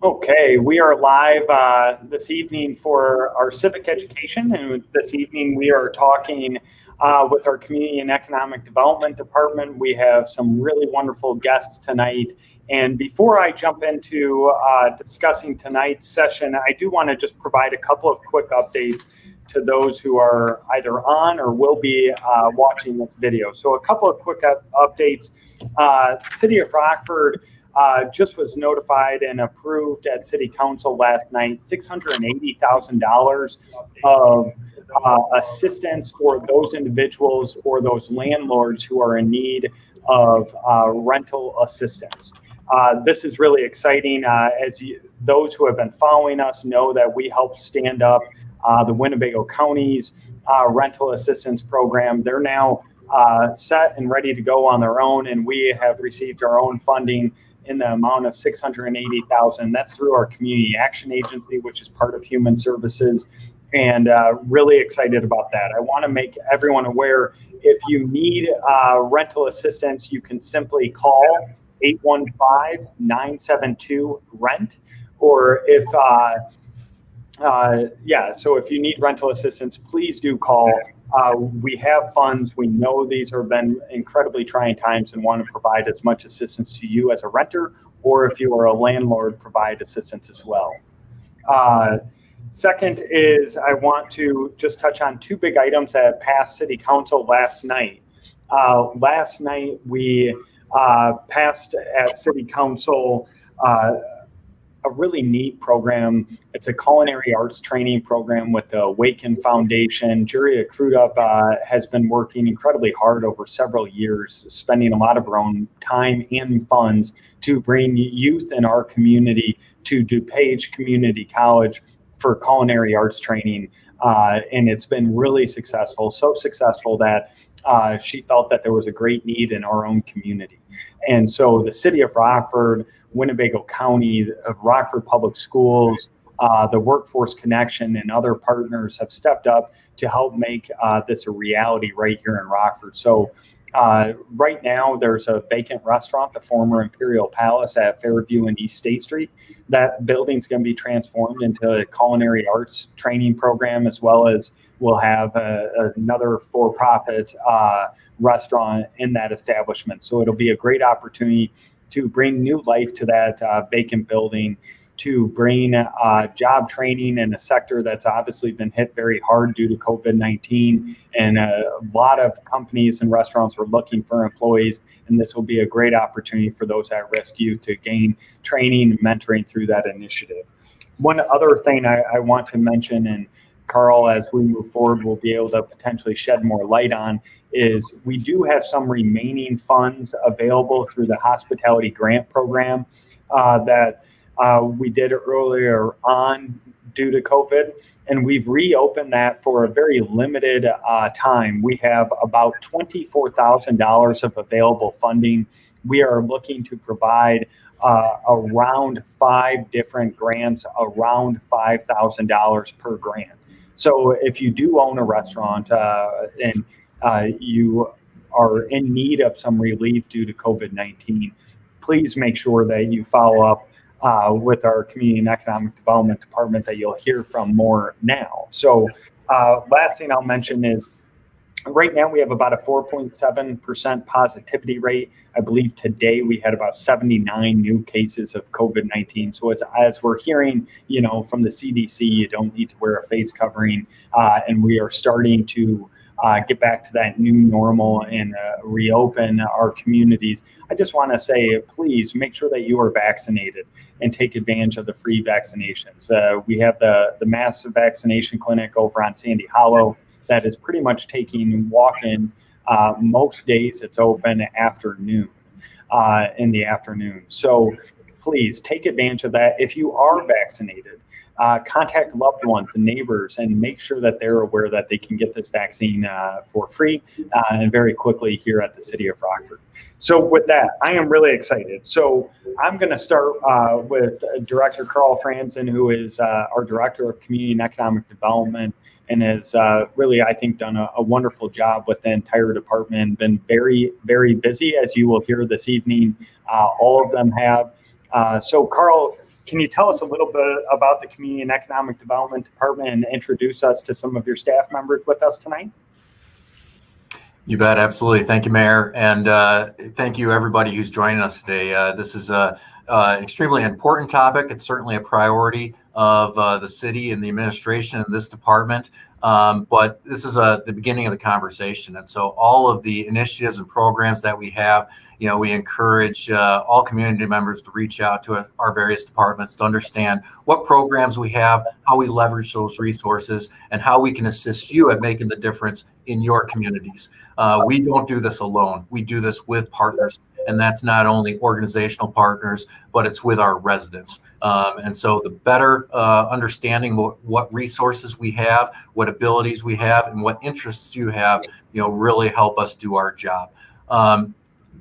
Okay, we are live this evening for our civic education, and this evening we are talking with our Community and Economic Development Department. We have some really wonderful guests tonight, and before I jump into discussing tonight's session, I do want to just provide a couple of quick updates to those who are either on or will be watching this video. So a couple of quick updates. City of Rockford just was notified and approved at City Council last night $680,000 of assistance for those individuals or those landlords who are in need of rental assistance. This is really exciting. Those who have been following us know that we helped stand up the Winnebago County's rental assistance program. They're now set and ready to go on their own, and we have received our own funding in the amount of $680,000. That's through our Community Action Agency, which is part of Human Services, and really excited about that. I want to make everyone aware, if you need rental assistance, you can simply call 815-972-RENT, or so if you need rental assistance, please do call. We have funds. We know these have been incredibly trying times and want to provide as much assistance to you as a renter, or if you are a landlord, provide assistance as well. Second is I want to just touch on two big items that passed City Council last night. Last night we passed at City Council a really neat program. It's a culinary arts training program with the Awaken Foundation. Juria Crudup has been working incredibly hard over several years, spending a lot of her own time and funds to bring youth in our community to DuPage Community College for culinary arts training. And it's been really successful, so successful that she felt that there was a great need in our own community. And so the City of Rockford, Winnebago County, of Rockford Public Schools, the Workforce Connection, and other partners have stepped up to help make this a reality right here in Rockford. So right now there's a vacant restaurant, the former Imperial Palace at Fairview and East State Street. That building's going to be transformed into a culinary arts training program, as well as we'll have another for-profit restaurant in that establishment. So it'll be a great opportunity to bring new life to that vacant building, to bring job training in a sector that's obviously been hit very hard due to COVID-19. And a lot of companies and restaurants are looking for employees, and this will be a great opportunity for those at risk youth to gain training and mentoring through that initiative. One other thing I want to mention, and Carl, as we move forward, we'll be able to potentially shed more light on, is we do have some remaining funds available through the hospitality grant program that we did earlier on due to COVID, and we've reopened that for a very limited time. We have about $24,000 of available funding. We are looking to provide around 5 different grants, around $5,000 per grant. So if you do own a restaurant and you are in need of some relief due to COVID-19, please make sure that you follow up with our Community and Economic Development Department that you'll hear from more now. So last thing I'll mention is right now we have about a 4.7% positivity rate. I believe today we had about 79 new cases of COVID-19. So it's, as we're hearing, from the CDC, you don't need to wear a face covering, and we are starting to get back to that new normal and reopen our communities. I just want to say, please make sure that you are vaccinated and take advantage of the free vaccinations. We have the mass vaccination clinic over on Sandy Hollow that is pretty much taking walk-ins. Most days it's open afternoon, in the afternoon. So please take advantage of that. If you are vaccinated, contact loved ones and neighbors and make sure that they're aware that they can get this vaccine for free and very quickly here at the City of Rockford. So with that, I am really excited. So I'm going to start with Director Carl Franzen, who is our Director of Community and Economic Development, and has really, I think, done a wonderful job with the entire department, been very, very busy, as you will hear this evening. All of them have. So Carl, can you tell us a little bit about the Community and Economic Development Department and introduce us to some of your staff members with us tonight? You bet, absolutely. Thank you, Mayor, and thank you everybody who's joining us today. This is a extremely important topic. It's certainly a priority of the city and the administration in this department, but this is the beginning of the conversation. And so all of the initiatives and programs that we have, we encourage all community members to reach out to our various departments to understand what programs we have, how we leverage those resources, and how we can assist you at making the difference in your communities. We don't do this alone. We do this with partners, and that's not only organizational partners, but it's with our residents. And so the better understanding what resources we have, what abilities we have, and what interests you have, really help us do our job.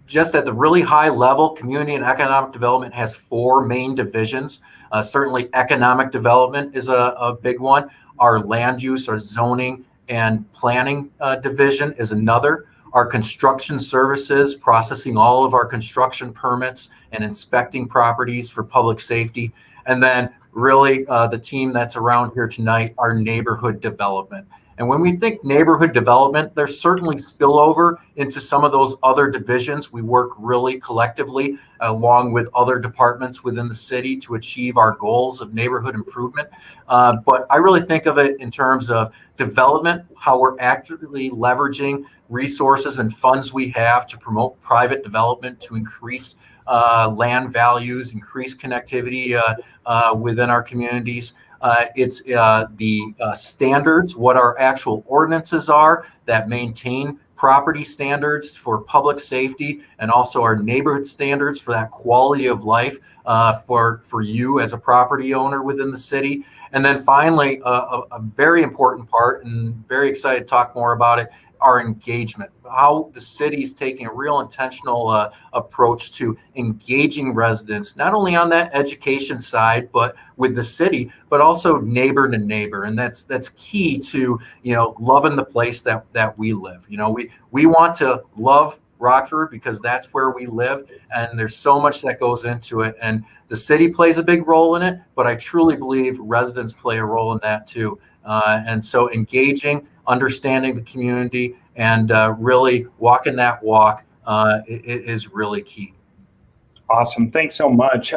Just at the really high level, community and economic development has 4 main divisions. Certainly economic development is a big one. Our land use, our zoning and planning division is another. Our construction services, processing all of our construction permits and inspecting properties for public safety. And then really the team that's around here tonight, our neighborhood development. And when we think neighborhood development, there's certainly spillover into some of those other divisions. We work really collectively along with other departments within the city to achieve our goals of neighborhood improvement. But I really think of it in terms of development, how we're actively leveraging resources and funds we have to promote private development, to increase land values, increase connectivity within our communities. It's the standards, what our actual ordinances are that maintain property standards for public safety, and also our neighborhood standards for that quality of life for you as a property owner within the city. And then finally, a very important part, and very excited to talk more about it, our engagement, how the city's taking a real intentional approach to engaging residents, not only on that education side, but with the city, but also neighbor to neighbor. And that's key to, loving the place that we live. We want to love Rockford because that's where we live, and there's so much that goes into it. And the city plays a big role in it, but I truly believe residents play a role in that too. And so engaging, understanding the community, and really walking that walk is really key. Awesome. Thanks so much.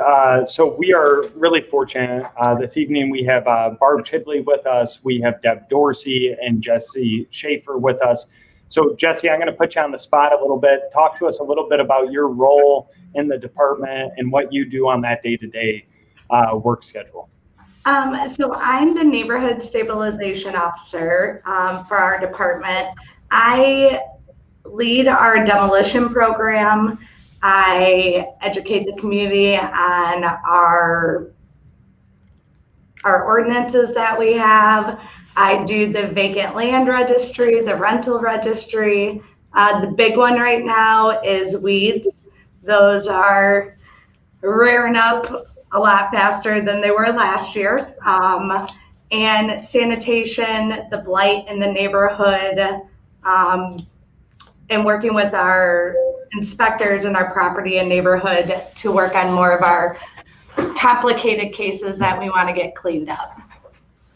So we are really fortunate. This evening we have Barb Chidley with us. We have Deb Dorsey and Jesse Schaefer with us. So Jesse, I'm going to put you on the spot a little bit. Talk to us a little bit about your role in the department and what you do on that day-to-day work schedule. So I'm the neighborhood stabilization officer for our department. I lead our demolition program. I educate the community on our ordinances that we have. I do the vacant land registry, the rental registry. The big one right now is weeds. Those are rearing up a lot faster than they were last year. And sanitation, the blight in the neighborhood, and working with our inspectors in our property and neighborhood to work on more of our complicated cases that we want to get cleaned up.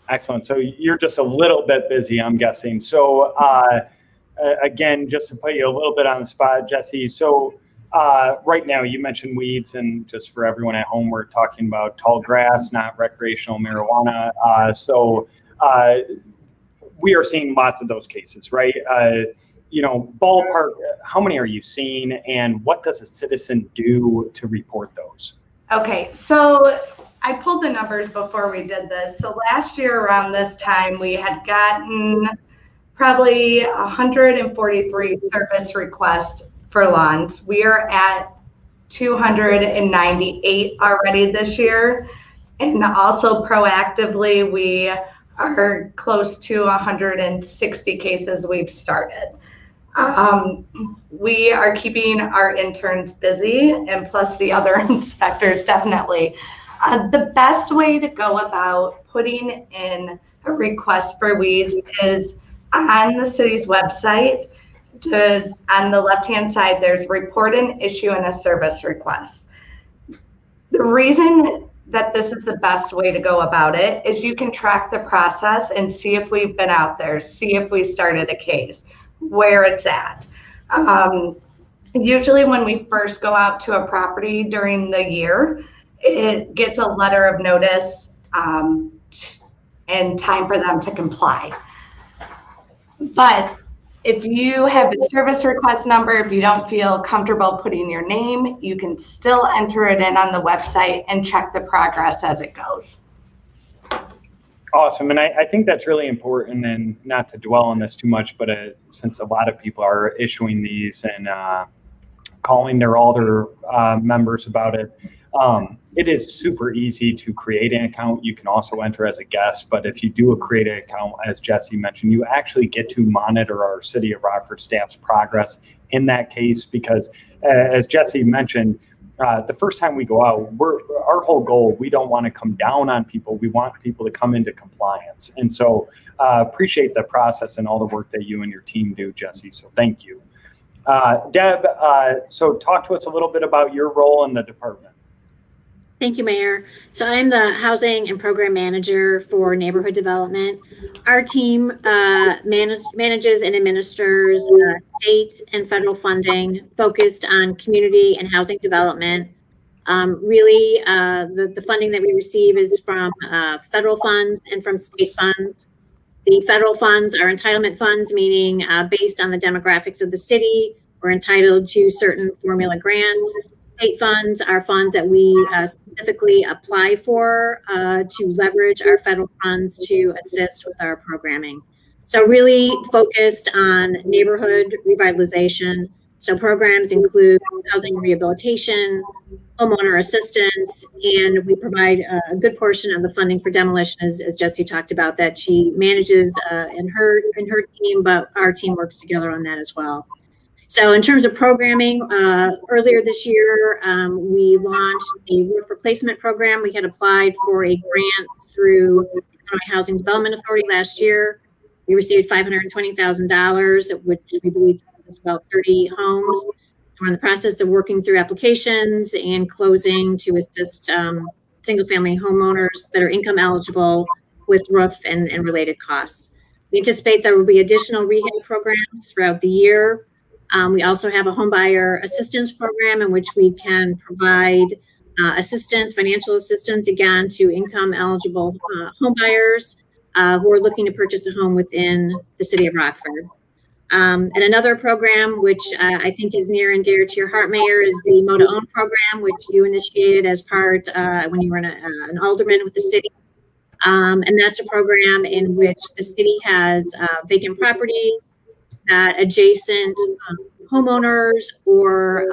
Excellent. So you're just a little bit busy, I'm guessing. So again, just to put you a little bit on the spot, Jesse, so right now you mentioned weeds, and just for everyone at home, we're talking about tall grass, not recreational marijuana. So we are seeing lots of those cases, right? Ballpark, how many are you seeing, and what does a citizen do to report those? Okay, so I pulled the numbers before we did this. So last year around this time, we had gotten probably 143 service requests for lawns. We are at 298 already this year. And also proactively, we are close to 160 cases we've started. We are keeping our interns busy, and plus the other inspectors definitely. The best way to go about putting in a request for weeds is on the city's website. On the left-hand side, there's report an issue and a service request. The reason that this is the best way to go about it is you can track the process and see if we've been out there, see if we started a case, where it's at. Usually when we first go out to a property during the year, it gets a letter of notice and time for them to comply. But if you have a service request number, if you don't feel comfortable putting your name, you can still enter it in on the website and check the progress as it goes. Awesome. And I think that's really important, and not to dwell on this too much, but since a lot of people are issuing these and calling all their members about it, it is super easy to create an account. You can also enter as a guest, but if you do create an account, as Jesse mentioned, you actually get to monitor our City of Rockford staff's progress in that case, because as Jesse mentioned, the first time we go out, our whole goal, we don't want to come down on people. We want people to come into compliance. And so appreciate the process and all the work that you and your team do, Jesse. So thank you. Deb, so talk to us a little bit about your role in the department. Thank you, Mayor. So I'm the Housing and Program Manager for Neighborhood Development. Our team manages and administers state and federal funding focused on community and housing development. Really, the funding that we receive is from federal funds and from state funds. The federal funds are entitlement funds, meaning based on the demographics of the city, we're entitled to certain formula grants. State funds are funds that we specifically apply for to leverage our federal funds to assist with our programming. So really focused on neighborhood revitalization. So programs include housing rehabilitation, homeowner assistance, and we provide a good portion of the funding for demolition, as Jesse talked about, that she manages in her team, but our team works together on that as well. So in terms of programming, earlier this year, we launched a roof replacement program. We had applied for a grant through the Illinois Housing Development Authority last year. We received $520,000, which we believe is about 30 homes. We're in the process of working through applications and closing to assist single-family homeowners that are income eligible with roof and related costs. We anticipate there will be additional rehab programs throughout the year. We also have a homebuyer assistance program in which we can provide financial assistance, again, to income eligible homebuyers who are looking to purchase a home within the city of Rockford. And another program, which I think is near and dear to your heart, Mayor, is the Mo to Own program, which you initiated as part when you were an alderman with the city. And that's a program in which the city has vacant properties that adjacent homeowners or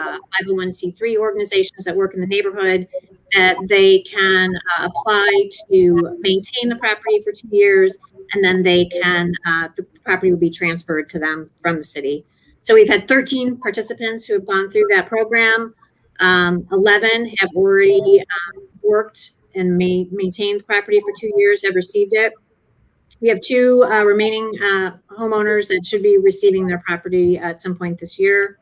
501c3 organizations that work in the neighborhood, that they can apply to maintain the property for 2 years, and then they can, the property will be transferred to them from the city. So we've had 13 participants who have gone through that program. 11 have already worked and maintained the property for 2 years, have received it. We have 2 remaining homeowners that should be receiving their property at some point this year.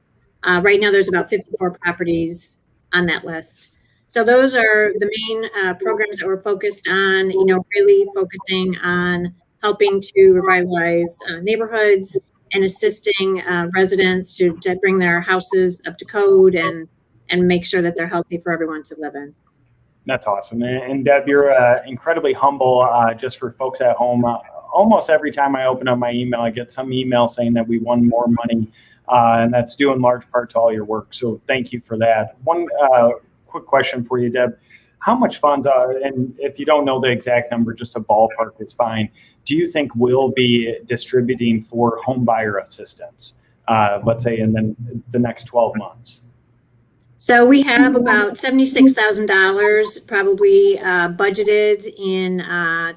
Right now, there's about 54 properties on that list. So those are the main programs that we're focused on, really focusing on helping to revitalize neighborhoods and assisting residents to bring their houses up to code and make sure that they're healthy for everyone to live in. That's awesome. And Deb, you're incredibly humble. Just for folks at home, almost every time I open up my email, I get some email saying that we won more money, and that's due in large part to all your work. So thank you for that. One quick question for you, Deb. How much funds, and if you don't know the exact number, just a ballpark is fine, do you think we'll be distributing for home buyer assistance, let's say in the next 12 months? So we have about $76,000 probably budgeted in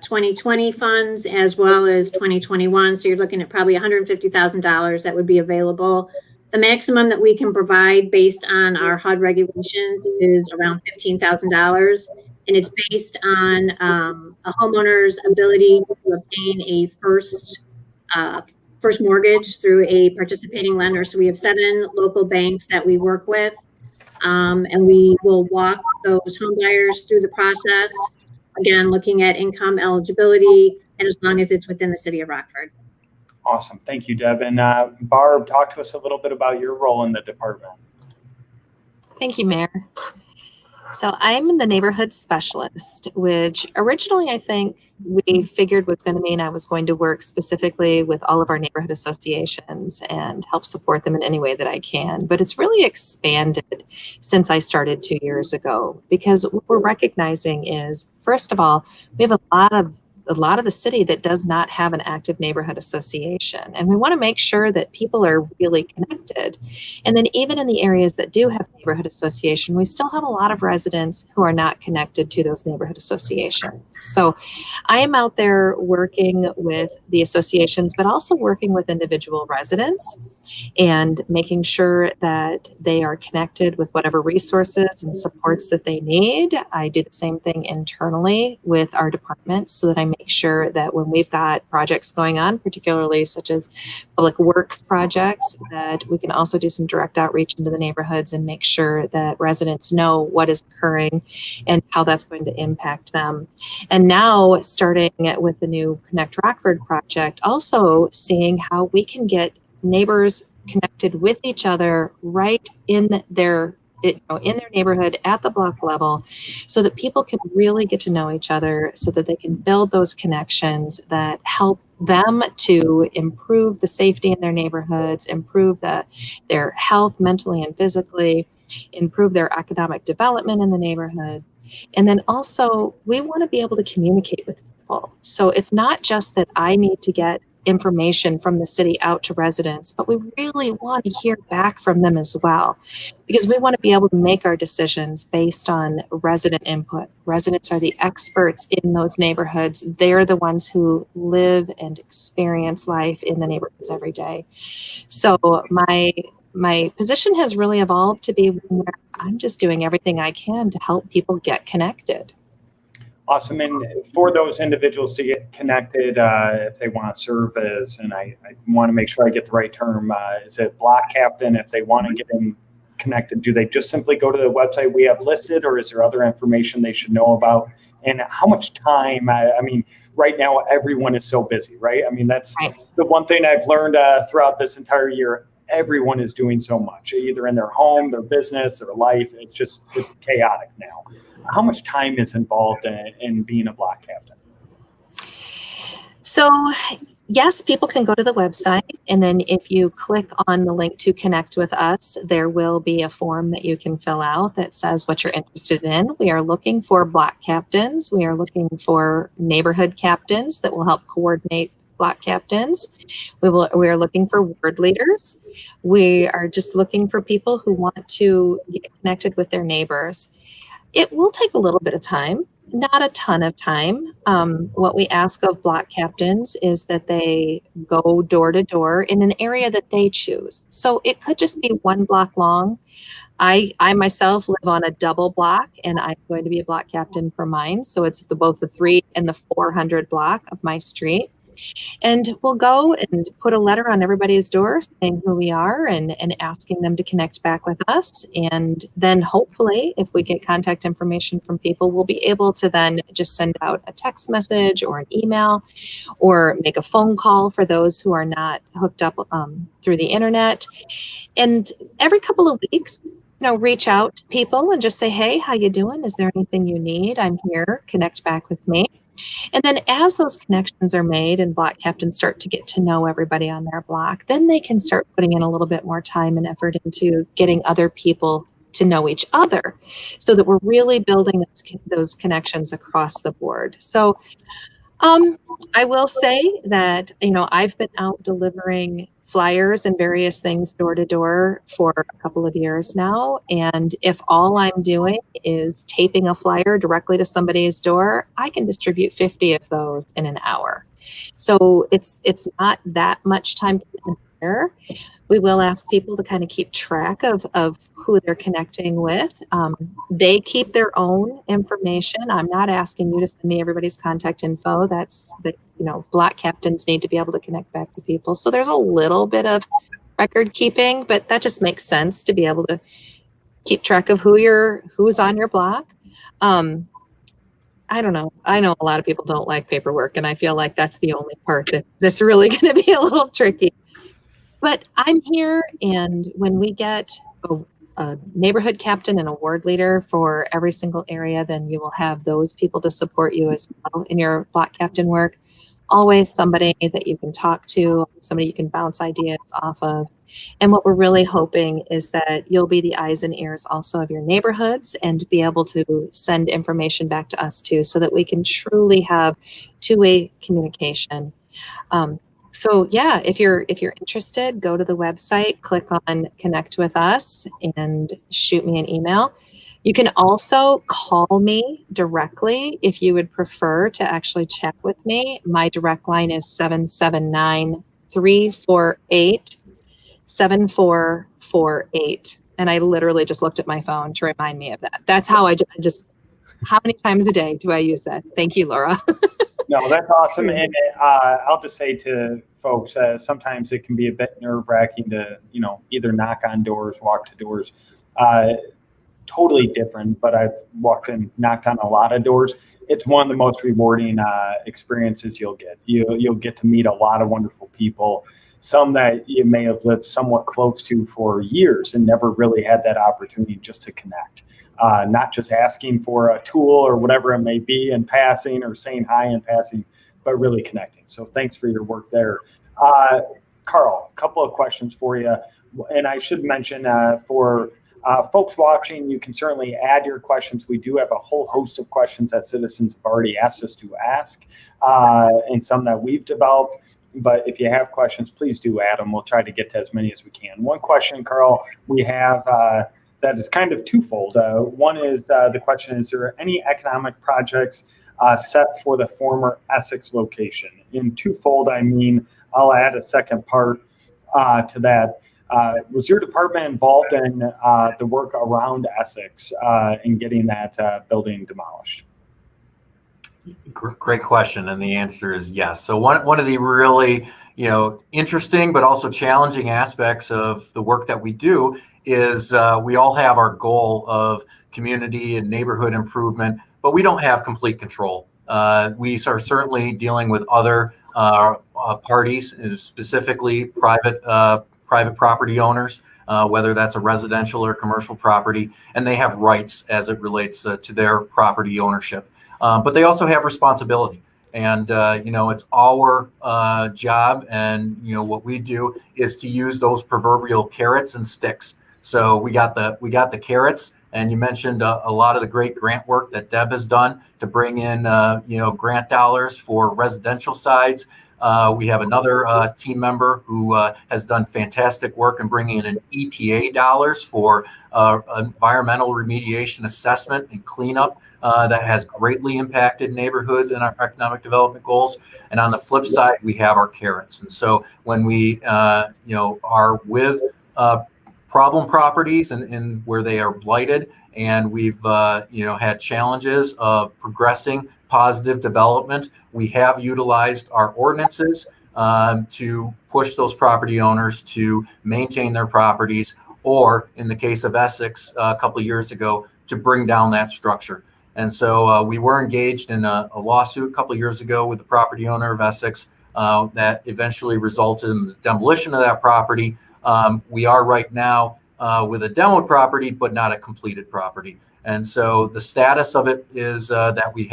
2020 funds as well as 2021. So you're looking at probably $150,000 that would be available. The maximum that we can provide based on our HUD regulations is around $15,000. And it's based on a homeowner's ability to obtain a first mortgage through a participating lender. So we have 7 local banks that we work with. And we will walk those home buyers through the process, again, looking at income eligibility, and as long as it's within the city of Rockford. Awesome. Thank you, Deb. And Barb, talk to us a little bit about your role in the department. Thank you, Mayor. So I'm the neighborhood specialist, which originally I think we figured was going to mean I was going to work specifically with all of our neighborhood associations and help support them in any way that I can. But it's really expanded since I started 2 years ago, because what we're recognizing is, first of all, we have a lot of the city that does not have an active neighborhood association. And we want to make sure that people are really connected. And then even in the areas that do have neighborhood association, we still have a lot of residents who are not connected to those neighborhood associations. So I am out there working with the associations, but also working with individual residents and making sure that they are connected with whatever resources and supports that they need. I do the same thing internally with our departments so that I make sure that when we've got projects going on, particularly such as public works projects, that we can also do some direct outreach into the neighborhoods and make sure that residents know what is occurring and how that's going to impact them. And now, starting with the new Connect Rockford project, also seeing how we can get neighbors connected with each other right in their neighborhood at the block level, so that people can really get to know each other, so that they can build those connections that help them to improve the safety in their neighborhoods, improve their health mentally and physically, improve their economic development in the neighborhoods. And then also, we want to be able to communicate with people. So it's not just that I need to get information from the city out to residents, but we really want to hear back from them as well, because we want to be able to make our decisions based on resident input. Residents are the experts in those neighborhoods. They're the ones who live and experience life in the neighborhoods every day. So my position has really evolved to be where I'm just doing everything I can to help people get connected. Awesome. And for those individuals to get connected, if they want to serve as, and I want to make sure I get the right term, is it block captain? If they want to get in connected, do they just simply go to the website we have listed, or is there other information they should know about? And how much time? I mean, right now, everyone is so busy, right? I mean, that's the one thing I've learned throughout this entire year. Everyone is doing so much, either in their home, their business, their life. It's chaotic now. How much time is involved in being a block captain? So yes, people can go to the website, and then if you click on the link to connect with us, there will be a form that you can fill out that says what you're interested in. We are looking for block captains. We are looking for neighborhood captains that will help coordinate block captains. We are looking for ward leaders. We are just looking for people who want to get connected with their neighbors. It will take a little bit of time, not a ton of time. What we ask of block captains is that they go door to door in an area that they choose. So it could just be 1 block long. I myself live on a double block, and I'm going to be a block captain for mine. So it's both the 3 and the 400 block of my street. And we'll go and put a letter on everybody's door saying who we are and asking them to connect back with us. And then hopefully, if we get contact information from people, we'll be able to then just send out a text message or an email or make a phone call for those who are not hooked up through the internet. And every couple of weeks, reach out to people and just say, hey, how you doing? Is there anything you need? I'm here. Connect back with me. And then as those connections are made and block captains start to get to know everybody on their block, then they can start putting in a little bit more time and effort into getting other people to know each other, so that we're really building those connections across the board. So I will say that, I've been out delivering flyers and various things door to door for a couple of years now. And if all I'm doing is taping a flyer directly to somebody's door, I can distribute 50 of those in an hour. So it's not that much time there. We will ask people to kind of keep track of who they're connecting with. They keep their own information. I'm not asking you to send me everybody's contact info. Block captains need to be able to connect back to people. So there's a little bit of record keeping, but that just makes sense to be able to keep track of who's on your block. I don't know. I know a lot of people don't like paperwork, and I feel like that's the only part that's really going to be a little tricky. But I'm here, and when we get a neighborhood captain and a ward leader for every single area, then you will have those people to support you as well in your block captain work. Always somebody that you can talk to, somebody you can bounce ideas off of. And what we're really hoping is that you'll be the eyes and ears also of your neighborhoods and be able to send information back to us too, so that we can truly have two-way communication. So yeah, if you're interested, go to the website, click on connect with us, and shoot me an email. You can also call me directly if you would prefer to actually chat with me. My direct line is 779-348-7448. And I literally just looked at my phone to remind me of that. That's how I just how many times a day do I use that? Thank you, Laura. No, that's awesome. And I'll just say to folks, sometimes it can be a bit nerve-wracking to, either knock on doors, walk to doors. Totally different, but I've walked and knocked on a lot of doors. It's one of the most rewarding experiences you'll get. You'll get to meet a lot of wonderful people, some that you may have lived somewhat close to for years and never really had that opportunity just to connect. Not just asking for a tool or whatever it may be in passing or saying hi in passing, but really connecting. So thanks for your work there. Carl, a couple of questions for you. And I should mention for folks watching, you can certainly add your questions. We do have a whole host of questions that citizens have already asked us to ask, and some that we've developed. But if you have questions, please do add them. We'll try to get to as many as we can. One question, Carl, we have that is kind of twofold. One is the question, is there any economic projects set for the former Essex location? In twofold, I mean, I'll add a second part to that. Was your department involved in the work around Essex in getting that building demolished? Great question, and the answer is yes. So one of the really interesting but also challenging aspects of the work that we do is we all have our goal of community and neighborhood improvement, but we don't have complete control. We are certainly dealing with other parties, specifically private property owners, whether that's a residential or commercial property, and they have rights as it relates to their property ownership. But they also have responsibility. And, it's our job, and, what we do is to use those proverbial carrots and sticks. So we got the carrots, and you mentioned a lot of the great grant work that Deb has done to bring in, grant dollars for residential sides. We have another team member who has done fantastic work in bringing in EPA dollars for environmental remediation assessment and cleanup that has greatly impacted neighborhoods and our economic development goals. And on the flip side, we have our carrots. And so when we are with problem properties and where they are blighted, and we've had challenges of progressing positive development, we have utilized our ordinances to push those property owners to maintain their properties, or in the case of Essex a couple of years ago, to bring down that structure. And so we were engaged in a lawsuit a couple of years ago with the property owner of Essex that eventually resulted in the demolition of that property. We are right now with a demoed property, but not a completed property. And so the status of it is that we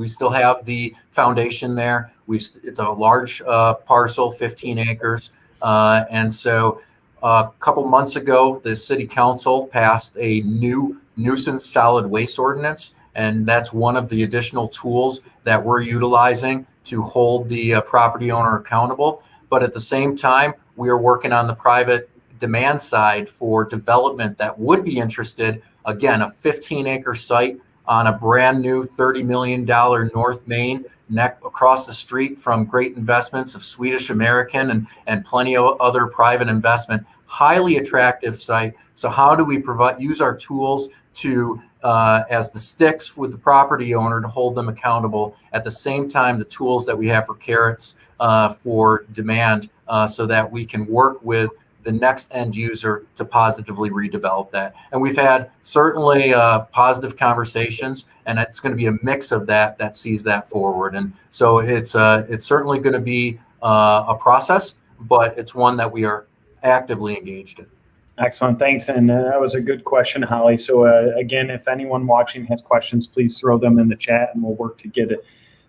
still have the foundation there. It's a large parcel, 15 acres. And so a couple months ago, the city council passed a new nuisance solid waste ordinance. And that's one of the additional tools that we're utilizing to hold the property owner accountable. But at the same time, we are working on the private demand side for development that would be interested. Again, a 15-acre site on a brand new $30 million North Main neck across the street from great investments of Swedish American and plenty of other private investment. Highly attractive site. So how do we use our tools to as the sticks with the property owner to hold them accountable, at the same time the tools that we have for carrots for demand, so that we can work with the next end user to positively redevelop that. And we've had certainly positive conversations, and it's going to be a mix of that sees that forward. And so it's certainly going to be a process, but it's one that we are actively engaged in. Excellent, thanks. And that was a good question, Holly. So again, if anyone watching has questions, please throw them in the chat and we'll work to get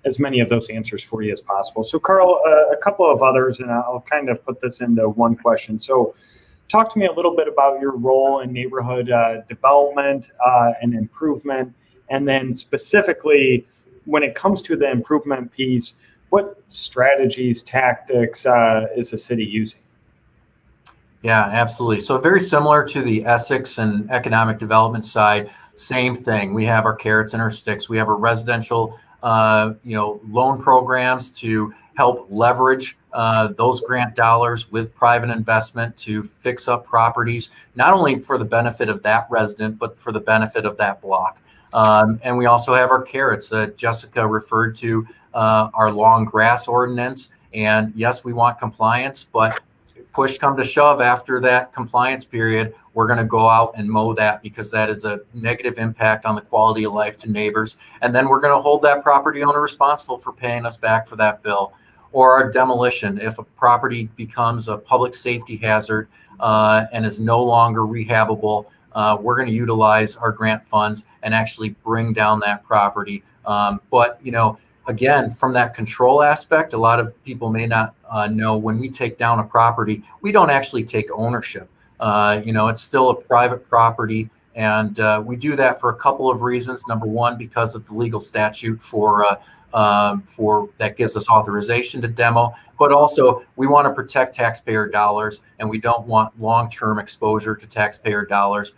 as many of those answers for you as possible. So Carl, a couple of others, and I'll kind of put this into one question. So talk to me a little bit about your role in neighborhood development and improvement. And then specifically, when it comes to the improvement piece, what strategies, tactics is the city using? Yeah, absolutely. So very similar to the Essex and economic development side, same thing. We have our carrots and our sticks. We have our residential, loan programs to help leverage those grant dollars with private investment to fix up properties, not only for the benefit of that resident, but for the benefit of that block. And we also have our carrots. Jessica referred to our long grass ordinance. And yes, we want compliance, but push come to shove after that compliance period, we're going to go out and mow that because that is a negative impact on the quality of life to neighbors. And then we're going to hold that property owner responsible for paying us back for that bill. Or our demolition, if a property becomes a public safety hazard and is no longer rehabable, we're going to utilize our grant funds and actually bring down that property. But again, from that control aspect, a lot of people may not know when we take down a property, we don't actually take ownership. It's still a private property, and we do that for a couple of reasons. Number one, because of the legal statute for that gives us authorization to demo, but also we want to protect taxpayer dollars, and we don't want long-term exposure to taxpayer dollars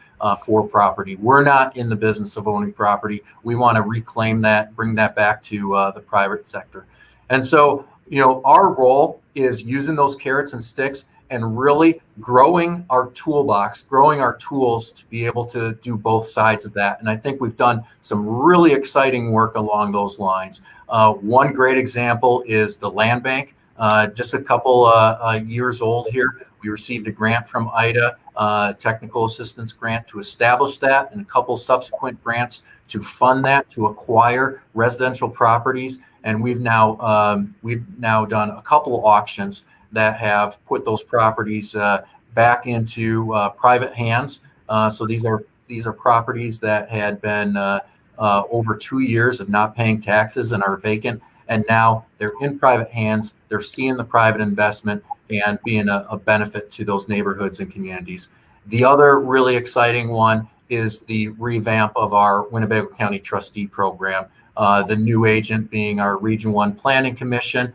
for property. We're not in the business of owning property. We want to reclaim that, bring that back to the private sector. And so, our role is using those carrots and sticks and really growing our toolbox, growing our tools to be able to do both sides of that. And I think we've done some really exciting work along those lines. One great example is the land bank. Just a couple years old here, we received a grant from IDA, technical assistance grant, to establish that, and a couple subsequent grants to fund that, to acquire residential properties. And we've now done a couple auctions that have put those properties back into private hands. So these are properties that had been over 2 years of not paying taxes and are vacant, and now they're in private hands. They're seeing the private investment and being a benefit to those neighborhoods and communities. The other really exciting one is the revamp of our Winnebago County Trustee Program. The new agent being our Region 1 Planning Commission.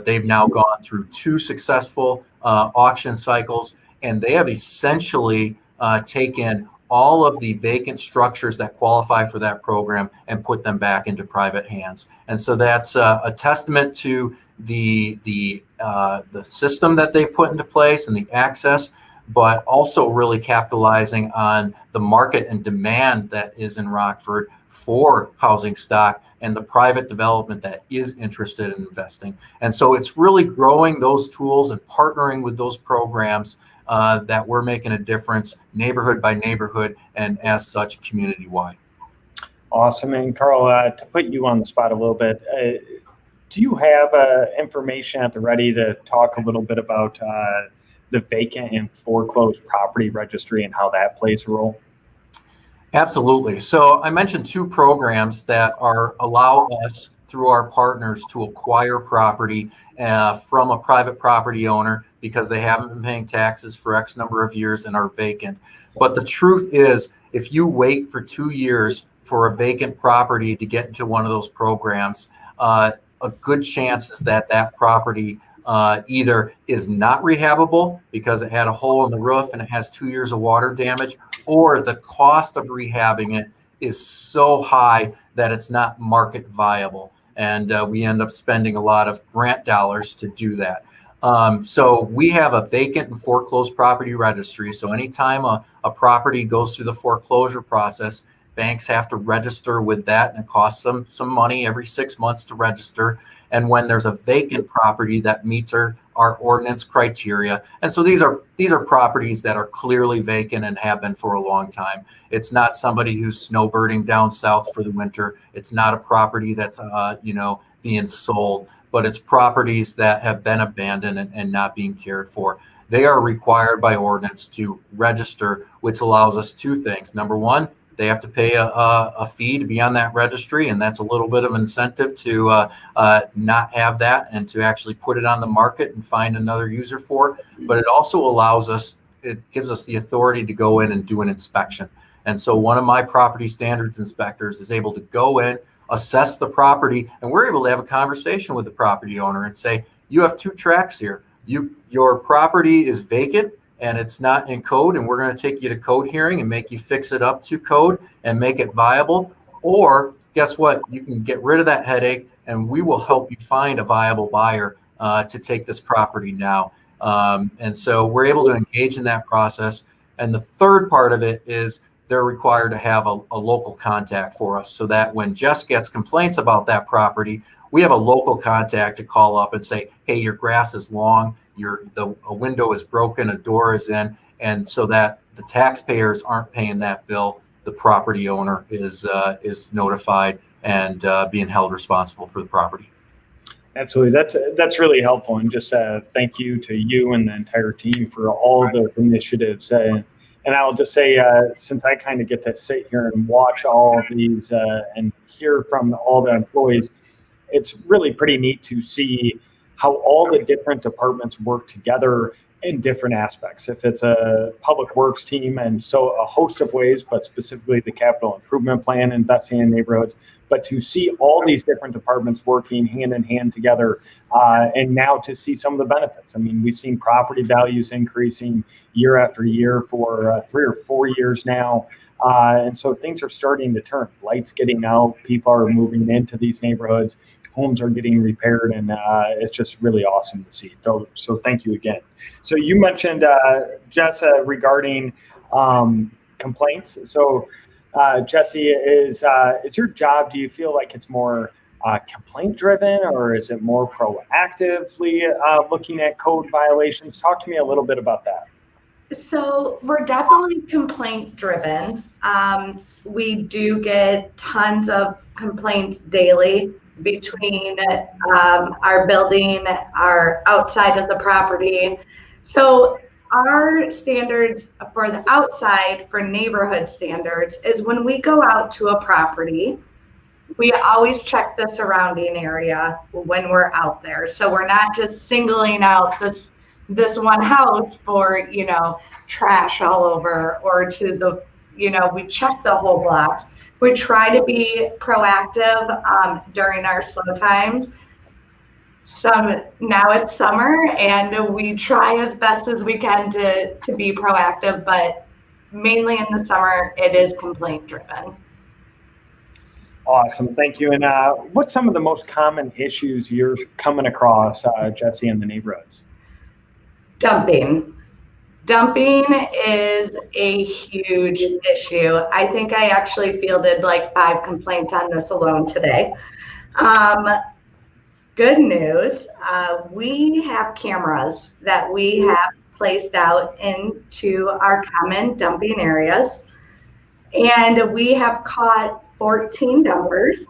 They've now gone through 2 successful auction cycles, and they have essentially taken all of the vacant structures that qualify for that program and put them back into private hands. And so that's a testament to the system that they've put into place and the access, but also really capitalizing on the market and demand that is in Rockford for housing stock and the private development that is interested in investing. And so it's really growing those tools and partnering with those programs that we're making a difference neighborhood by neighborhood and as such community-wide. Awesome. And Carl, to put you on the spot a little bit, do you have information at the ready to talk a little bit about the vacant and foreclosed property registry and how that plays a role? Absolutely. So I mentioned 2 programs that allow us through our partners to acquire property from a private property owner because they haven't been paying taxes for X number of years and are vacant. But the truth is, if you wait for 2 years for a vacant property to get into one of those programs, a good chance is that property either is not rehabable because it had a hole in the roof and it has 2 years of water damage, or the cost of rehabbing it is so high that it's not market viable. And we end up spending a lot of grant dollars to do that. So we have a vacant and foreclosed property registry. So anytime a property goes through the foreclosure process, banks have to register with that, and it costs them some money every 6 months to register. And when there's a vacant property that meets our our ordinance criteria. And so these are properties that are clearly vacant and have been for a long time. It's not somebody who's snowbirding down south for the winter. It's not a property that's being sold, but it's properties that have been abandoned and not being cared for. They are required by ordinance to register, which allows us two things. Number one, they have to pay a fee to be on that registry, and that's a little bit of incentive to not have that and to actually put it on the market and find another user for it. But it also it gives us the authority to go in and do an inspection. And so one of my property standards inspectors is able to go in, assess the property, and we're able to have a conversation with the property owner and say, you have two tracks here. Your property is vacant and it's not in code, and we're going to take you to code hearing and make you fix it up to code and make it viable. Or guess what? You can get rid of that headache and we will help you find a viable buyer to take this property now. And so we're able to engage in that process. And the third part of it is they're required to have a local contact for us, so that when Jess gets complaints about that property, we have a local contact to call up and say, hey, your grass is long, a window is broken, a door is in, and so that the taxpayers aren't paying that bill, the property owner is notified and being held responsible for the property. Absolutely. That's really helpful. And just thank you to you and the entire team for all the initiatives. And I'll just say, since I kind of get to sit here and watch all of these and hear from all the employees, it's really pretty neat to see how all the different departments work together in different aspects. If it's a public works team, and so a host of ways, but specifically the capital improvement plan, investing in neighborhoods, but to see all these different departments working hand in hand together, and now to see some of the benefits. I mean, we've seen property values increasing year after year for 3 or 4 years now. And so things are starting to turn. Lights getting out, people are moving into these neighborhoods, homes are getting repaired, and it's just really awesome to see. So thank you again. So you mentioned, Jess, regarding complaints. So Jesse, is your job, do you feel like it's more complaint driven, or is it more proactively looking at code violations? Talk to me a little bit about that. So we're definitely complaint driven. We do get tons of complaints daily between our building, our outside of the property. So our standards for the outside, for neighborhood standards, is when we go out to a property, we always check the surrounding area when we're out there. So we're not just singling out this one house for, trash all over, or to the, we check the whole blocks. We try to be proactive during our slow times. Now it's summer, and we try as best as we can to be proactive, but mainly in the summer, it is complaint driven. Awesome, thank you. And what's some of the most common issues you're coming across, Jesse, in the neighborhoods? Dumping is a huge issue. I think I actually fielded like 5 complaints on this alone today. Good news, we have cameras that we have placed out into our common dumping areas, and we have caught 14 dumpers,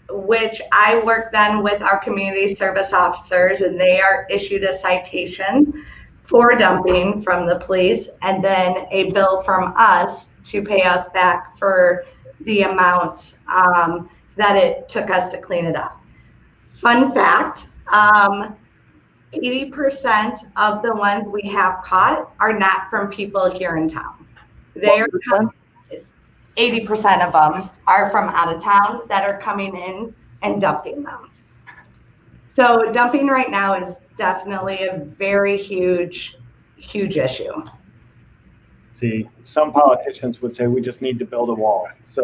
which I work then with our community service officers, and they are issued a citation for dumping from the police, and then a bill from us to pay us back for the amount that it took us to clean it up. Fun fact, 80% of the ones we have caught are not from people here in town. 80% of them are from out of town that are coming in and dumping them. So dumping right now is definitely a very huge issue. See, some politicians would say we just need to build a wall. So,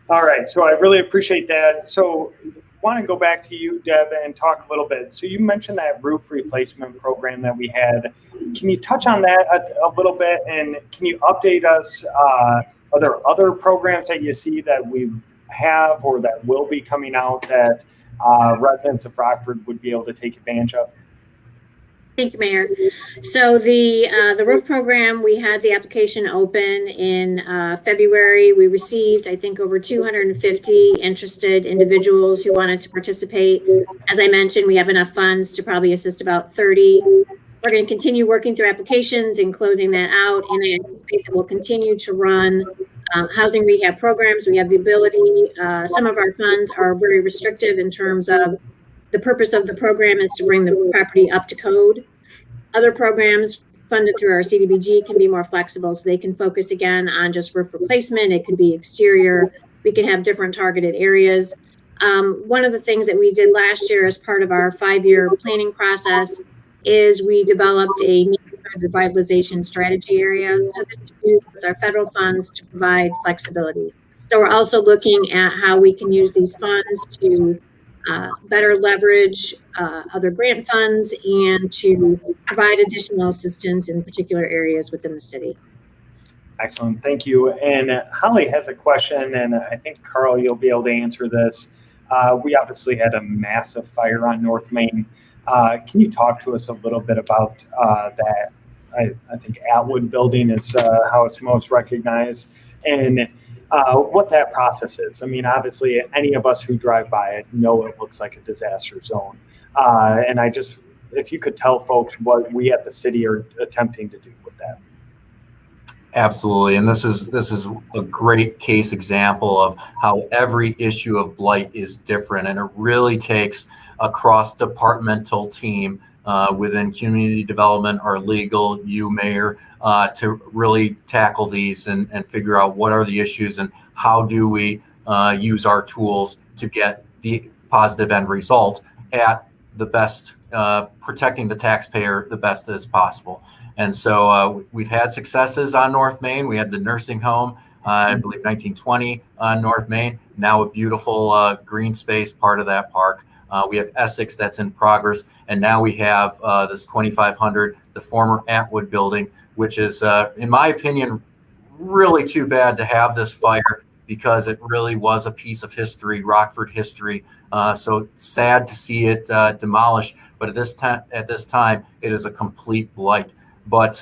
all right. So I really appreciate that. So I want to go back to you, Deb, and talk a little bit. So you mentioned that roof replacement program that we had. Can you touch on that a little bit? And can you update us? Are there other programs that you see that we have or that will be coming out that residents of Rockford would be able to take advantage of? Thank you, Mayor. So the roof program, we had the application open in February. We received, I think, over 250 interested individuals who wanted to participate. As I mentioned, we have enough funds to probably assist about 30. We're going to continue working through applications and closing that out, and I anticipate that we'll continue to run housing rehab programs. We have the ability, some of our funds are very restrictive in terms of the purpose of the program is to bring the property up to code. Other programs funded through our CDBG can be more flexible, so they can focus again on just roof replacement. It could be exterior. We can have different targeted areas. One of the things that we did last year as part of our 5-year planning process is we developed a neighborhood revitalization strategy area. So this is used with our federal funds to provide flexibility. So we're also looking at how we can use these funds to better leverage other grant funds and to provide additional assistance in particular areas within the city. Excellent, thank you. And Holly has a question, and I think Carl, you'll be able to answer this. We obviously had a massive fire on North Main. Can you talk to us a little bit about that? I think Atwood building is how it's most recognized, and what that process is. I mean, obviously, any of us who drive by it know it looks like a disaster zone. And if you could tell folks what we at the city are attempting to do with that. Absolutely, and this is a great case example of how every issue of blight is different, and it really takes a cross-departmental team within community development, our legal, you, Mayor, to really tackle these and figure out what are the issues and how do we use our tools to get the positive end result at the best, protecting the taxpayer the best as possible. And so we've had successes on North Main. We had the nursing home, I believe 1920 on North Main, now a beautiful green space part of that park. We have Essex that's in progress, and now we have this 2500, the former Atwood building, which is, in my opinion, really too bad to have this fire because it really was a piece of history, Rockford history. So sad to see it demolished, but at this time, it is a complete blight. But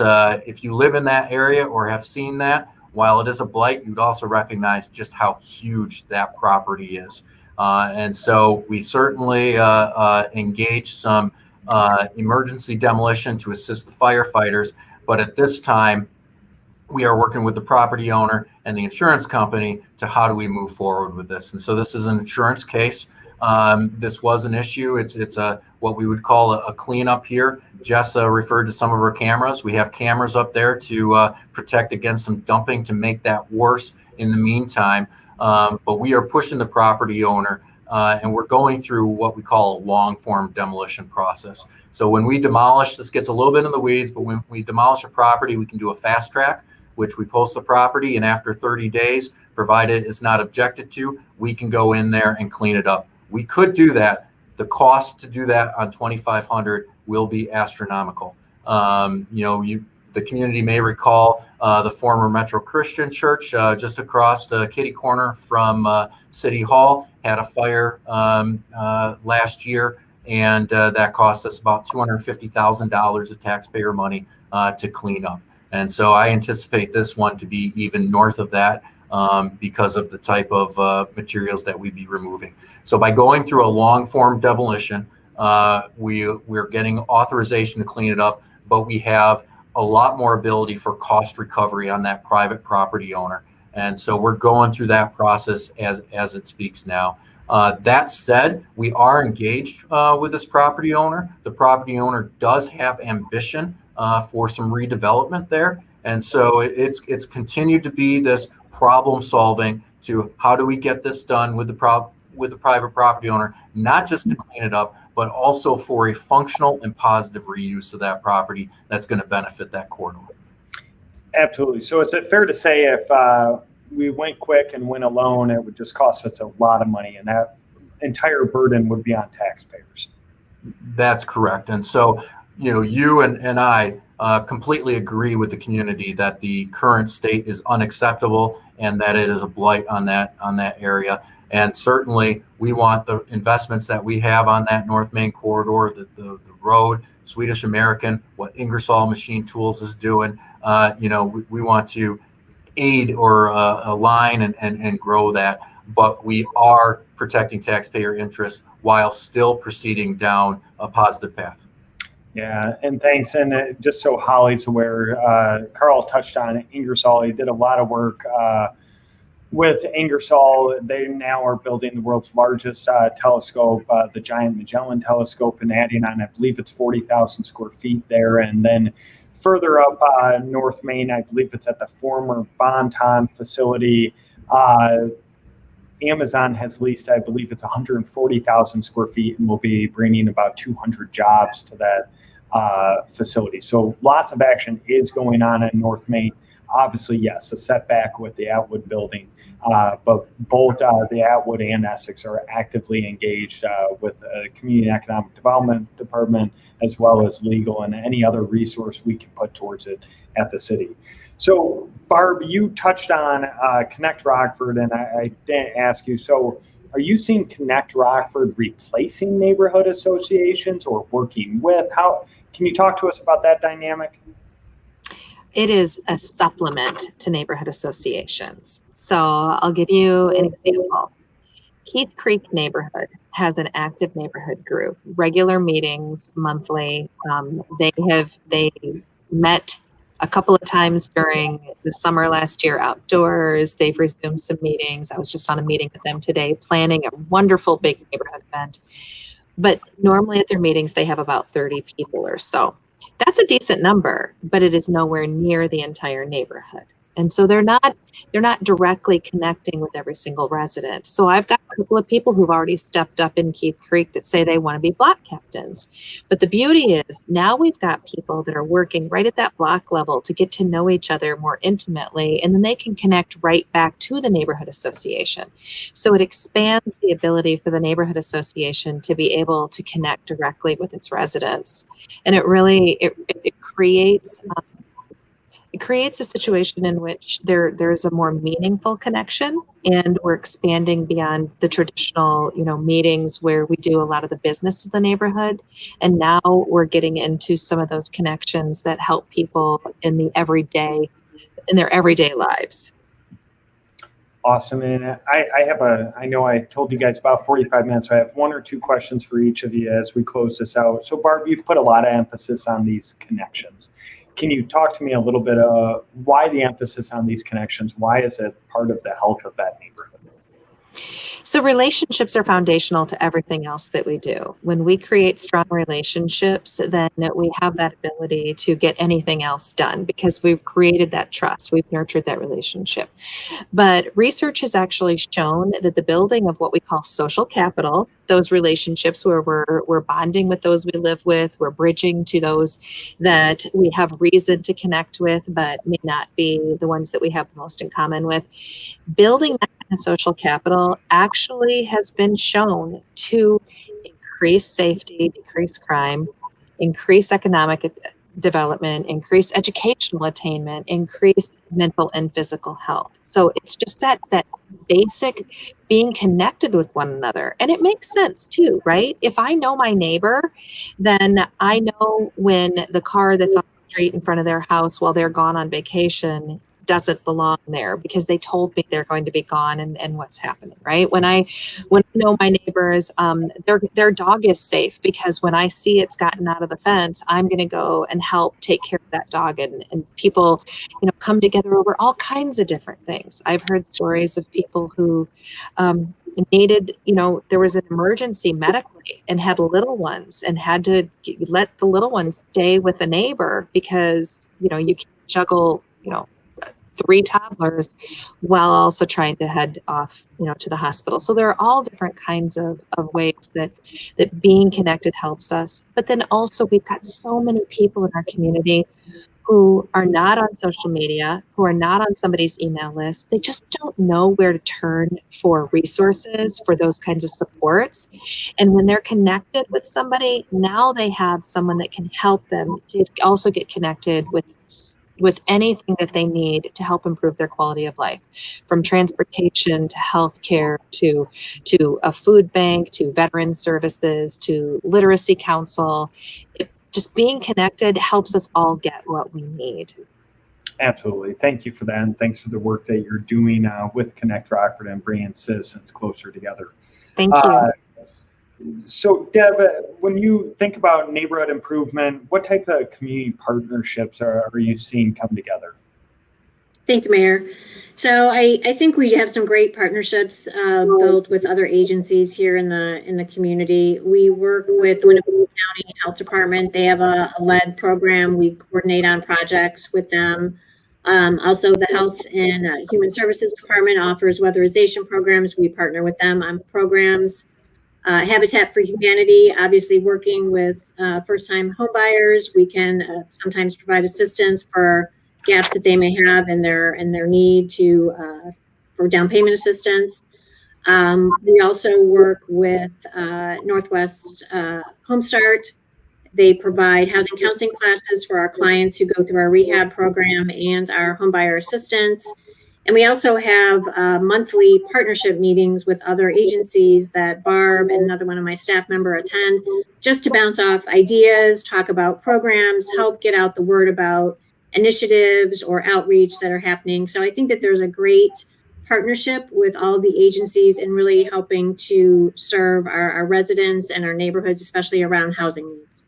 if you live in that area or have seen that, while it is a blight, you'd also recognize just how huge that property is. And so we certainly engaged some emergency demolition to assist the firefighters. But at this time, we are working with the property owner and the insurance company to how do we move forward with this. And so this is an insurance case. This was an issue. It's what we would call a cleanup here. Jess referred to some of our cameras. We have cameras up there to protect against some dumping to make that worse in the meantime. But we are pushing the property owner and we're going through what we call a long form demolition process. So when we demolish, this gets a little bit in the weeds, but when we demolish a property, we can do a fast track, which we post the property, and after 30 days, provided it's not objected to, we can go in there and clean it up. We could do that. The cost to do that on 2500 will be astronomical. The community may recall the former Metro Christian Church just across the kitty corner from City Hall had a fire last year, and that cost us about $250,000 of taxpayer money to clean up. And so I anticipate this one to be even north of that because of the type of materials that we'd be removing. So by going through a long form demolition, we're getting authorization to clean it up, but we have a lot more ability for cost recovery on that private property owner. And so we're going through that process as it speaks now. That said, we are engaged with this property owner. The property owner does have ambition for some redevelopment there. And so it's continued to be this problem solving to how do we get this done with the private property owner, not just to clean it up, but also for a functional and positive reuse of that property that's going to benefit that corridor. Absolutely. So is it fair to say if we went quick and went alone, it would just cost us a lot of money, and that entire burden would be on taxpayers? That's correct. And so, you and I completely agree with the community that the current state is unacceptable and that it is a blight on that area. And certainly we want the investments that we have on that North Main corridor, the road, Swedish American, what Ingersoll Machine Tools is doing. We want to aid or align and grow that, but we are protecting taxpayer interests while still proceeding down a positive path. Yeah, and thanks. And just so Holly's aware, Carl touched on Ingersoll. He did a lot of work with Ingersoll. They now are building the world's largest telescope, the Giant Magellan Telescope, and adding on, I believe it's 40,000 square feet there. And then further up North Main, I believe it's at the former Bonton facility. Amazon has leased, I believe it's 140,000 square feet, and will be bringing about 200 jobs to that facility. So lots of action is going on in North Main. Obviously, yes, a setback with the Atwood building, but both the Atwood and Essex are actively engaged with the Community and Economic Development Department, as well as legal and any other resource we can put towards it at the city. So, Barb, you touched on Connect Rockford, and I didn't ask you, so are you seeing Connect Rockford replacing neighborhood associations or working with? How can you talk to us about that dynamic? It is a supplement to neighborhood associations. So I'll give you an example. Keith Creek neighborhood has an active neighborhood group, regular meetings monthly. They met a couple of times during the summer last year outdoors. They've resumed some meetings. I was just on a meeting with them today, planning a wonderful big neighborhood event. But normally at their meetings, they have about 30 people or so. That's a decent number, but it is nowhere near the entire neighborhood. And so they're not directly connecting with every single resident. So I've got a couple of people who've already stepped up in Keith Creek that say they want to be block captains. But the beauty is now we've got people that are working right at that block level to get to know each other more intimately, and then they can connect right back to the neighborhood association. So it expands the ability for the neighborhood association to be able to connect directly with its residents. And it really, it creates a situation in which there's a more meaningful connection, and we're expanding beyond the traditional, meetings where we do a lot of the business of the neighborhood. And now we're getting into some of those connections that help people in their everyday lives. Awesome. And I know I told you guys about 45 minutes. So I have one or two questions for each of you as we close this out. So Barb, you've put a lot of emphasis on these connections. Can you talk to me a little bit why the emphasis on these connections? Why is it part of the health of that neighborhood? So relationships are foundational to everything else that we do. When we create strong relationships, then we have that ability to get anything else done because we've created that trust. We've nurtured that relationship. But research has actually shown that the building of what we call social capital, those relationships where we're bonding with those we live with, we're bridging to those that we have reason to connect with, but may not be the ones that we have the most in common with. Building that kind of social capital actually has been shown to increase safety, decrease crime, increase economic development, increase educational attainment, increase mental and physical health. So it's just that basic being connected with one another. And it makes sense too, right? If I know my neighbor, then I know when the car that's on the street in front of their house while they're gone on vacation doesn't belong there because they told me they're going to be gone and what's happening, right? When I know my neighbors, their dog is safe because when I see it's gotten out of the fence, I'm going to go and help take care of that dog. And people, come together over all kinds of different things. I've heard stories of people who needed, there was an emergency medically and had little ones and had to let the little ones stay with a neighbor because, you can't juggle, 3 toddlers while also trying to head off, to the hospital. So there are all different kinds of ways that being connected helps us. But then also we've got so many people in our community who are not on social media, who are not on somebody's email list. They just don't know where to turn for resources, for those kinds of supports. And when they're connected with somebody, now they have someone that can help them to also get connected with with anything that they need to help improve their quality of life, from transportation to healthcare to a food bank to veteran services to literacy council. Just being connected helps us all get what we need. Absolutely. Thank you for that. And thanks for the work that you're doing with Connect Rockford and bringing citizens closer together. Thank you. So Deb, when you think about neighborhood improvement, what type of community partnerships are you seeing come together? Thank you, Mayor. So I think we have some great partnerships built with other agencies here in the community. We work with Winnebago County Health Department. They have a lead program. We coordinate on projects with them. Also, the Health and Human Services Department offers weatherization programs. We partner with them on programs. Habitat for Humanity, obviously working with first-time homebuyers, we can sometimes provide assistance for gaps that they may have in their need for down payment assistance. We also work with Northwest Homestart. They provide housing counseling classes for our clients who go through our rehab program and our homebuyer assistance. And we also have monthly partnership meetings with other agencies that Barb and another one of my staff member attend, just to bounce off ideas, talk about programs, help get out the word about initiatives or outreach that are happening. So I think that there's a great partnership with all of the agencies in really helping to serve our residents and our neighborhoods, especially around housing needs.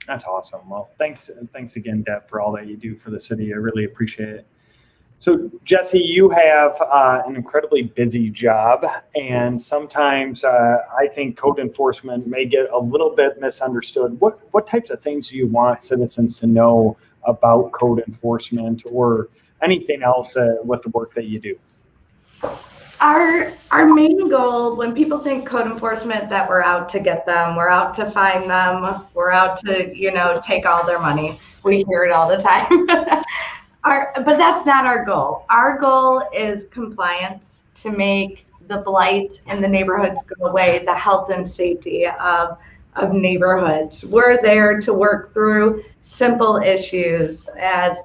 That's awesome. Well, thanks again, Deb, for all that you do for the city. I really appreciate it. So, Jesse, you have an incredibly busy job, and sometimes I think code enforcement may get a little bit misunderstood. What types of things do you want citizens to know about code enforcement or anything else with the work that you do? Our main goal, when people think code enforcement, that we're out to get them, we're out to find them, we're out to, take all their money. We hear it all the time. But that's not our goal. Our goal is compliance, to make the blight in the neighborhoods go away, the health and safety of neighborhoods. We're there to work through simple issues as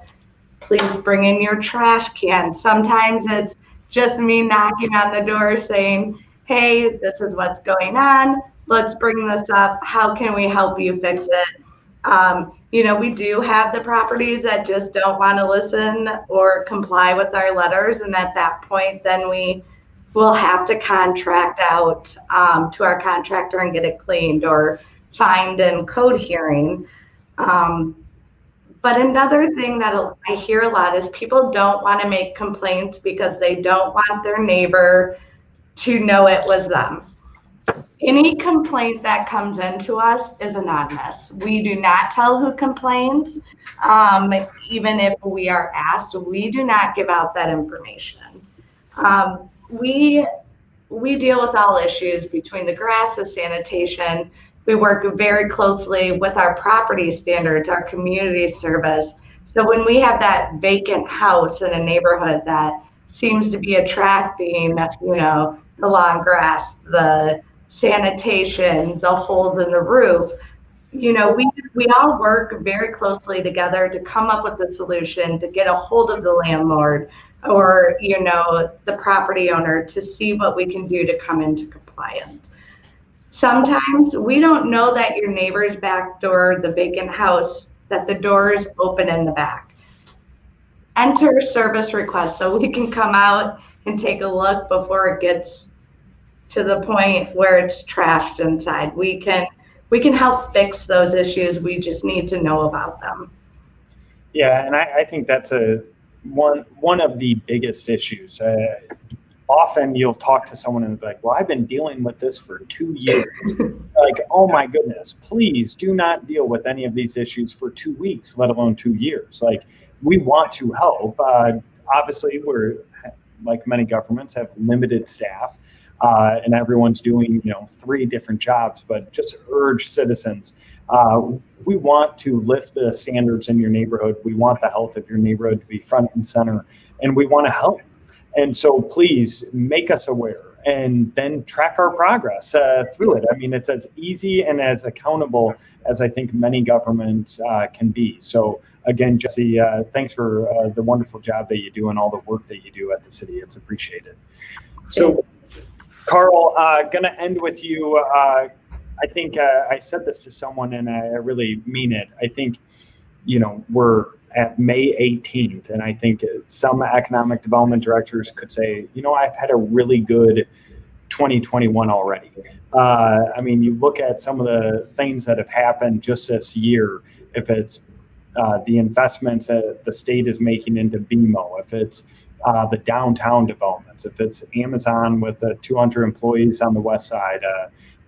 please bring in your trash can. Sometimes it's just me knocking on the door saying, hey, this is what's going on. Let's bring this up. How can we help you fix it? We do have the properties that just don't want to listen or comply with our letters. And at that point, then we will have to contract out to our contractor and get it cleaned or fined in code hearing. But another thing that I hear a lot is people don't want to make complaints because they don't want their neighbor to know it was them. Any complaint that comes into us is anonymous. We do not tell who complains. Even if we are asked, we do not give out that information. We deal with all issues between the grass, the sanitation. We work very closely with our property standards, our community service. So when we have that vacant house in a neighborhood that seems to be attracting, the long grass, the sanitation, the holes in the roof, we all work very closely together to come up with a solution, to get a hold of the landlord or, the property owner to see what we can do to come into compliance. Sometimes we don't know that your neighbor's back door, the vacant house, that the door is open in the back. Enter service request so we can come out and take a look before it gets to the point where it's trashed inside. We can help fix those issues. We just need to know about them. Yeah, and I think that's one of the biggest issues. Often you'll talk to someone and be like, well, I've been dealing with this for 2 years. Like, oh my goodness, please do not deal with any of these issues for 2 weeks, let alone 2 years. Like, we want to help. Obviously, we're, like many governments, have limited staff. And everyone's doing, 3 different jobs, but just urge citizens. We want to lift the standards in your neighborhood. We want the health of your neighborhood to be front and center, and we want to help. And so please make us aware. and then track our progress through it. I mean, it's as easy and as accountable as I think many governments can be. So again, Jesse, thanks for the wonderful job that you do and all the work that you do at the city. It's appreciated. So Carl, gonna end with you. I think I said this to someone and I really mean it. I think, we're at May 18th, and I think some economic development directors could say, I've had a really good 2021 already. I mean, you look at some of the things that have happened just this year, if it's the investments that the state is making into BMO, if it's the downtown developments, if it's Amazon with 200 employees on the west side,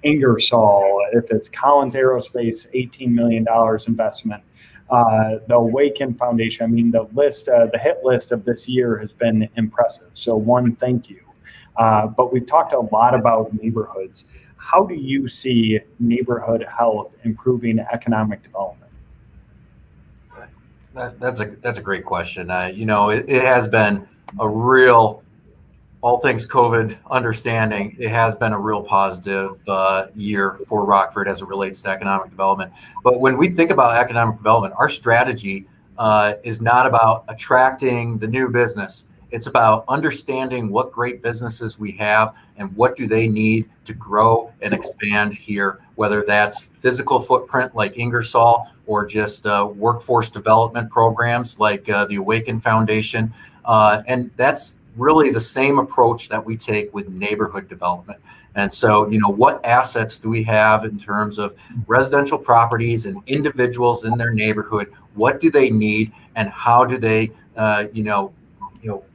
Ingersoll, if it's Collins Aerospace, $18 million investment, the Awaken Foundation. I mean, the hit list of this year has been impressive. So one, thank you. But we've talked a lot about neighborhoods. How do you see neighborhood health improving economic development? That's a great question. It has been a real, all things COVID understanding, it has been a real positive year for Rockford as it relates to economic development. But when we think about economic development, our strategy is not about attracting the new business. It's about understanding what great businesses we have and what do they need to grow and expand here, whether that's physical footprint like Ingersoll or just workforce development programs like the Awaken Foundation. And that's really the same approach that we take with neighborhood development. And so, what assets do we have in terms of residential properties and individuals in their neighborhood? What do they need, and how do they,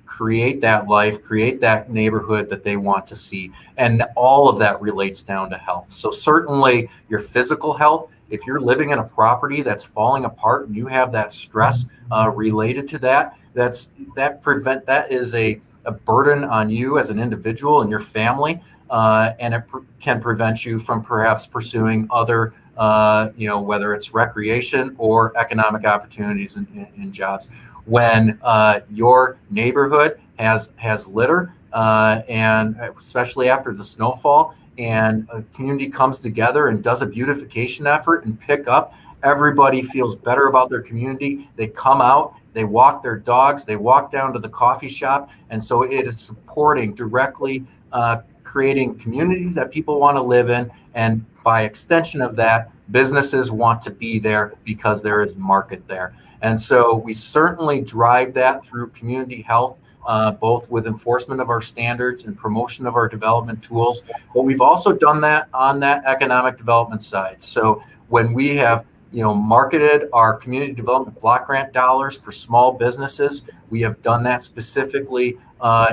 create that life, create that neighborhood that they want to see? And all of that relates down to health. So certainly your physical health, if you're living in a property that's falling apart and you have that stress related to that, that is a burden on you as an individual and your family, and it can prevent you from perhaps pursuing other, whether it's recreation or economic opportunities in jobs. When your neighborhood has litter, and especially after the snowfall, and a community comes together and does a beautification effort and pick up, everybody feels better about their community. They come out, they walk their dogs, they walk down to the coffee shop. And so it is supporting directly creating communities that people want to live in. And by extension of that, businesses want to be there because there is market there. And so we certainly drive that through community health, both with enforcement of our standards and promotion of our development tools. But we've also done that on that economic development side. So when we have marketed our community development block grant dollars for small businesses, we have done that specifically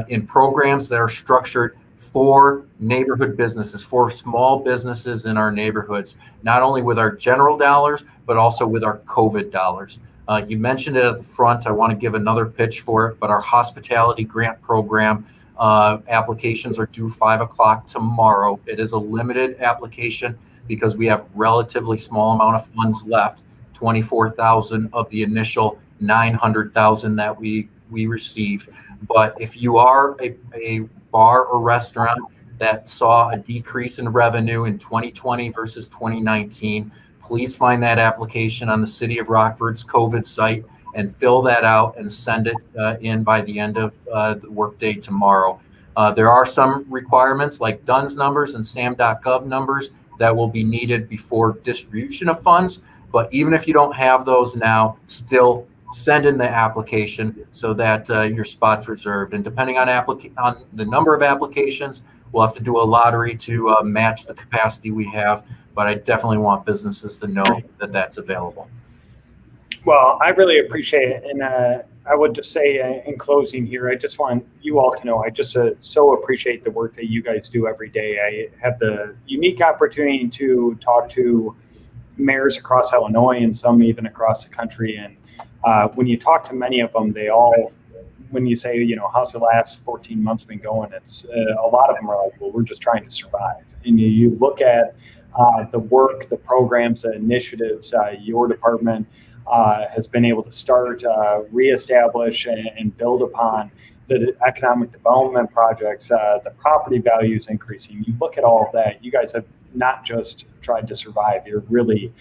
in programs that are structured for neighborhood businesses, for small businesses in our neighborhoods, not only with our general dollars, but also with our COVID dollars. You mentioned it at the front. I want to give another pitch for it, but our hospitality grant program applications are due 5 o'clock tomorrow. It is a limited application because we have relatively small amount of funds left, 24,000 of the initial 900,000 that we received. But if you are a bar or restaurant that saw a decrease in revenue in 2020 versus 2019, please find that application on the City of Rockford's COVID site and fill that out and send it in by the end of the workday tomorrow. There are some requirements like DUNS numbers and SAM.gov numbers that will be needed before distribution of funds. But even if you don't have those now, still send in the application so that your spot's reserved. And depending on the number of applications, we'll have to do a lottery to match the capacity we have. But I definitely want businesses to know that that's available. Well, I really appreciate it. And I would just say in closing here, I just want you all to know, I just so appreciate the work that you guys do every day. I have the unique opportunity to talk to mayors across Illinois and some even across the country. And when you talk to many of them, they all, when you say, how's the last 14 months been going? It's a lot of them are like, well, we're just trying to survive. And you look at the work, the programs, the initiatives your department has been able to start, reestablish, and build upon. the economic development projects, the property values increasing. You look at all of that, you guys have not just tried to survive, you're really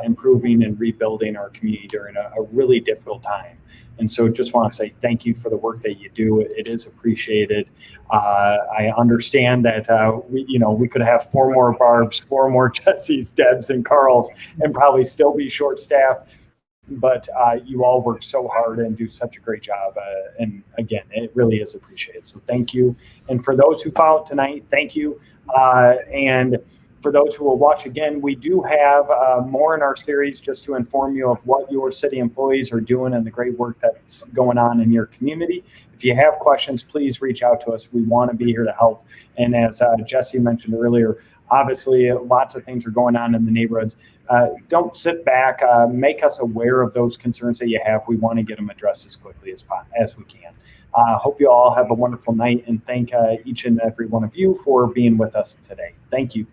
improving and rebuilding our community during a really difficult time. And so just want to say thank you for the work that you do. It is appreciated. I understand that we could have 4 more Barbs, 4 more Jessies, Debs, and Carls, and probably still be short-staffed. But you all work so hard and do such a great job. And again, it really is appreciated. So thank you. And for those who followed tonight, thank you. And for those who will watch again, we do have more in our series just to inform you of what your city employees are doing and the great work that's going on in your community. If you have questions, please reach out to us. We want to be here to help. And as Jesse mentioned earlier, obviously lots of things are going on in the neighborhoods. Don't sit back. Make us aware of those concerns that you have. We want to get them addressed as quickly as we can. Hope you all have a wonderful night, and thank each and every one of you for being with us today. Thank you.